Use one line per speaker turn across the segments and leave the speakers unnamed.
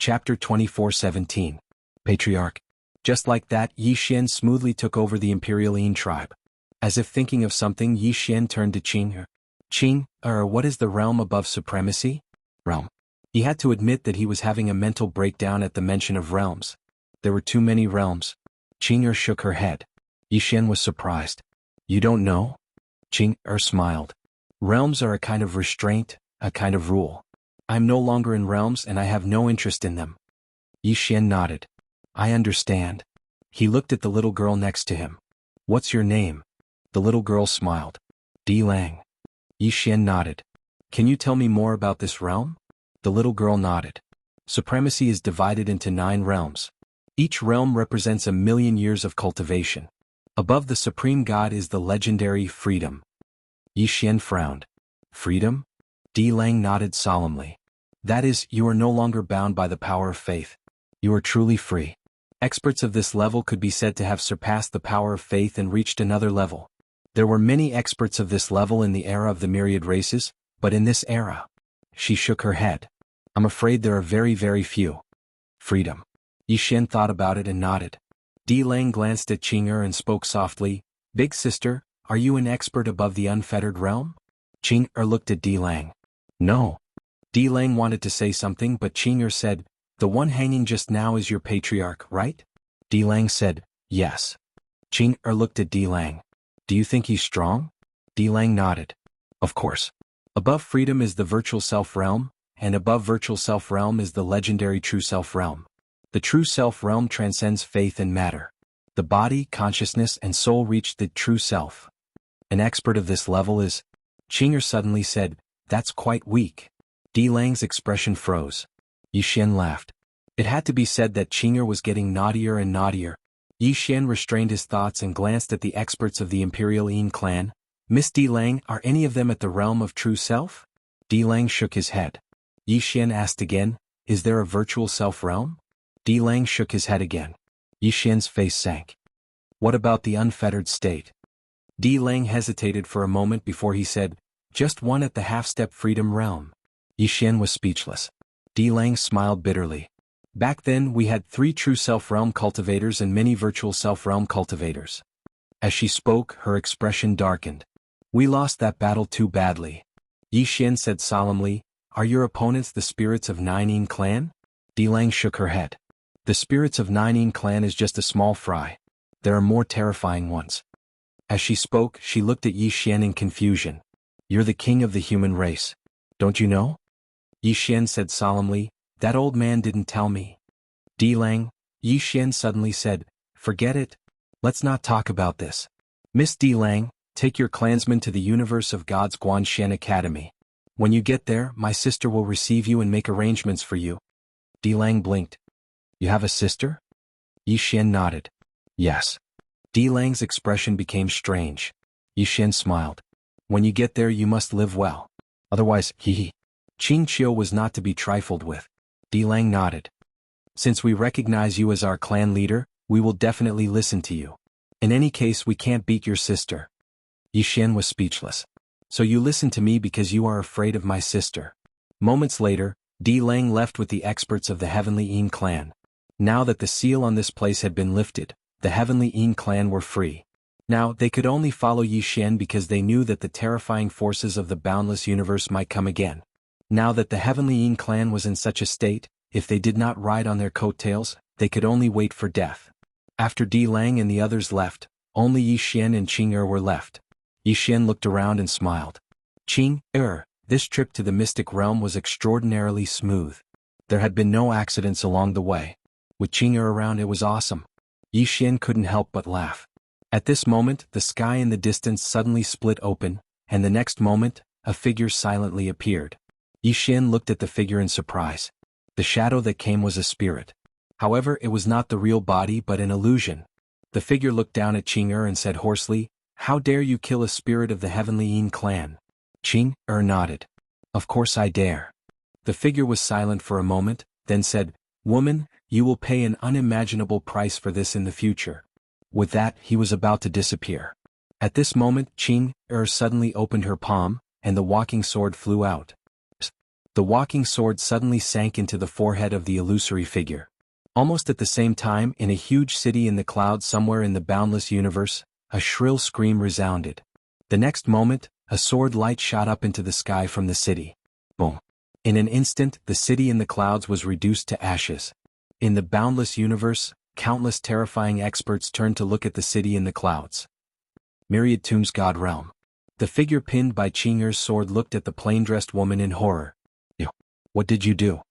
Chapter 24:17. Patriarch. Just like that, Yi Xian smoothly took over the Imperial Yin tribe. As if thinking of something, Yi Xian turned to Qing. Qing, what is the realm above supremacy? Realm. He had to admit that he was having a mental breakdown at the mention of realms. There were too many realms. Qing shook her head. Yi Xian was surprised. You don't know? Qing smiled. Realms are a kind of restraint, a kind of rule. I'm no longer in realms and I have no interest in them. Yi Xian nodded. I understand. He looked at the little girl next to him. What's your name? The little girl smiled. Di Lang. Yi Xian nodded. Can you tell me more about this realm? The little girl nodded. Supremacy is divided into 9 realms. Each realm represents 1,000,000 years of cultivation. Above the supreme god is the legendary freedom. Yi Xian frowned. Freedom? Di Lang nodded solemnly. That is, you are no longer bound by the power of faith. You are truly free. Experts of this level could be said to have surpassed the power of faith and reached another level. There were many experts of this level in the era of the myriad races, but in this era. She shook her head. I'm afraid there are very, very few. Freedom. Yi Xian thought about it and nodded. Di Lang glanced at Qing and spoke softly. Big sister, are you an expert above the unfettered realm? Qing looked at Di Lang. No. Di Lang wanted to say something but Qing said, the one hanging just now is your patriarch, right? Di Lang said, yes. Qing looked at Di Lang. Do you think he's strong? Di Lang nodded. Of course. Above freedom is the virtual self realm, and above virtual self realm is the legendary true self realm. The true self realm transcends faith and matter. The body, consciousness, and soul reach the true self. An expert of this level is... Qing suddenly said, that's quite weak. Di Lang's expression froze. Yi Xian laughed. It had to be said that Qing was getting naughtier and naughtier. Yi Xian restrained his thoughts and glanced at the experts of the Imperial Yin clan. Miss Di Lang, are any of them at the realm of true self? Di Lang shook his head. Yi Xian asked again, is there a virtual self realm? Di Lang shook his head again. Yi Xian's face sank. What about the unfettered state? Di Lang hesitated for a moment before he said, just one at the half-step freedom realm. Yi Xian was speechless. Di Lang smiled bitterly. Back then we had 3 true self-realm cultivators and many virtual self-realm cultivators. As she spoke, her expression darkened. We lost that battle too badly. Yi Xian said solemnly, are your opponents the spirits of Nine Yin clan? Di Lang shook her head. The spirits of Nine Yin clan is just a small fry. There are more terrifying ones. As she spoke, she looked at Yi Xian in confusion. You're the king of the human race. Don't you know? Yi Xian said solemnly, that old man didn't tell me. Di Lang, Yi Xian suddenly said, forget it. Let's not talk about this. Miss Di Lang, take your clansmen to the Universe of Gods Guanshan Academy. When you get there, my sister will receive you and make arrangements for you. Di Lang blinked. You have a sister? Yi Xian nodded. Yes. Di Lang's expression became strange. Yi Xian smiled. When you get there you must live well. Otherwise, Qing Qiu was not to be trifled with. Di Lang nodded. Since we recognize you as our clan leader, we will definitely listen to you. In any case we can't beat your sister. Yi Xian was speechless. So you listen to me because you are afraid of my sister. Moments later, Di Lang left with the experts of the Heavenly Yin clan. Now that the seal on this place had been lifted, the Heavenly Yin clan were free. Now they could only follow Yi Xian because they knew that the terrifying forces of the boundless universe might come again. Now that the Heavenly Yin clan was in such a state, if they did not ride on their coattails, they could only wait for death. After Di Lang and the others left, only Yi Xian and Qing were left. Yi Xian looked around and smiled. Qing, this trip to the mystic realm was extraordinarily smooth. There had been no accidents along the way. With Qing around it was awesome. Yi Xian couldn't help but laugh. At this moment, the sky in the distance suddenly split open, and the next moment, a figure silently appeared. Yi Xian looked at the figure in surprise. The shadow that came was a spirit. However, it was not the real body but an illusion. The figure looked down at Qing and said hoarsely, how dare you kill a spirit of the Heavenly Yin clan? Qing nodded. Of course I dare. The figure was silent for a moment, then said, woman, you will pay an unimaginable price for this in the future. With that, he was about to disappear. At this moment, Qing suddenly opened her palm, and the walking sword flew out. The walking sword suddenly sank into the forehead of the illusory figure. Almost at the same time, in a huge city in the clouds somewhere in the boundless universe, a shrill scream resounded. The next moment, a sword light shot up into the sky from the city. Boom. In an instant, the city in the clouds was reduced to ashes. In the boundless universe, countless terrifying experts turned to look at the city in the clouds. Myriad Tombs God Realm. The figure pinned by Qing'er's sword looked at the plain-dressed woman in horror. What did you do?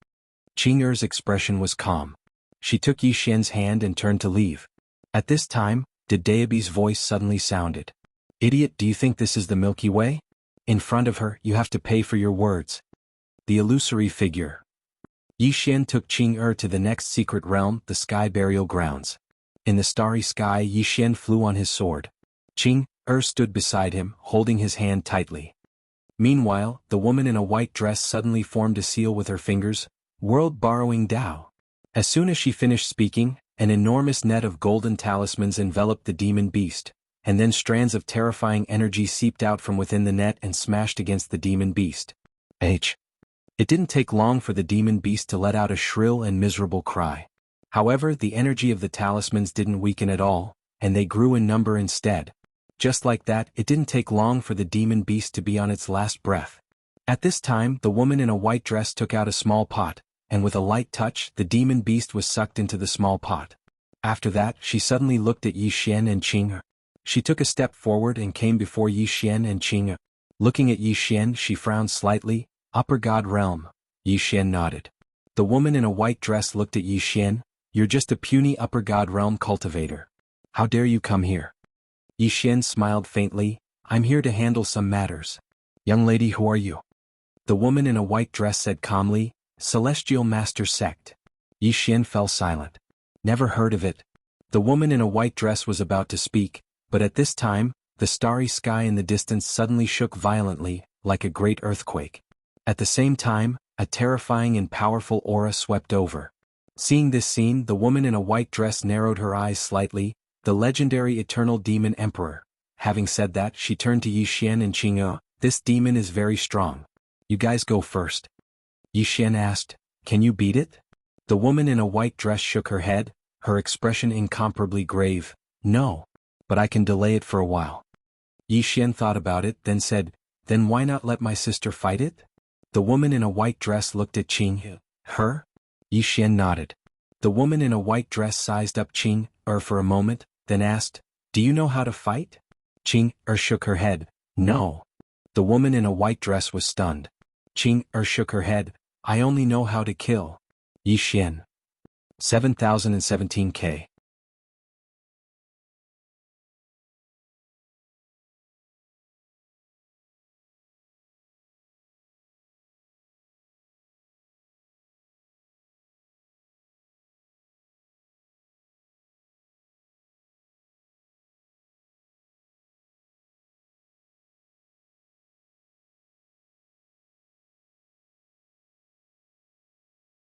Qing'er's expression was calm. She took Yi Xian's hand and turned to leave. At this time, Daebi's voice suddenly sounded. Idiot, do you think this is the Milky Way? In front of her, you have to pay for your words. The illusory figure. Yi Xian took Qing'er to the next secret realm, the Sky Burial Grounds. In the starry sky, Yi Xian flew on his sword. Qing'er stood beside him, holding his hand tightly. Meanwhile, the woman in a white dress suddenly formed a seal with her fingers, world-borrowing Dao. As soon as she finished speaking, an enormous net of golden talismans enveloped the demon beast, and then strands of terrifying energy seeped out from within the net and smashed against the demon beast. It didn't take long for the demon beast to let out a shrill and miserable cry. However, the energy of the talismans didn't weaken at all, and they grew in number instead. Just like that, it didn't take long for the demon beast to be on its last breath. At this time, the woman in a white dress took out a small pot, and with a light touch, the demon beast was sucked into the small pot. After that, she suddenly looked at Yi Xian and Qing'er. She took a step forward and came before Yi Xian and Qing'er. Looking at Yi Xian, she frowned slightly. Upper God Realm. Yi Xian nodded. The woman in a white dress looked at Yi Xian. You're just a puny Upper God Realm cultivator. How dare you come here? Yi Xian smiled faintly. I'm here to handle some matters. Young lady, who are you? The woman in a white dress said calmly, Celestial Master Sect. Yi Xian fell silent. Never heard of it. The woman in a white dress was about to speak, but at this time, the starry sky in the distance suddenly shook violently, like a great earthquake. At the same time, a terrifying and powerful aura swept over. Seeing this scene, the woman in a white dress narrowed her eyes slightly. The legendary eternal demon emperor. Having said that, she turned to Yi Xian and Qing'er. This demon is very strong. You guys go first. Yi Xian asked, Can you beat it? The woman in a white dress shook her head, her expression incomparably grave. No. But I can delay it for a while. Yi Xian thought about it, then said, Then why not let my sister fight it? The woman in a white dress looked at Qing'er. Her? Yi Xian nodded. The woman in a white dress sized up Qing'er for a moment, then asked, Do you know how to fight? Qing'er shook her head. No. The woman in a white dress was stunned. Qing'er shook her head. I only know how to kill. Yi Xian. 7017K.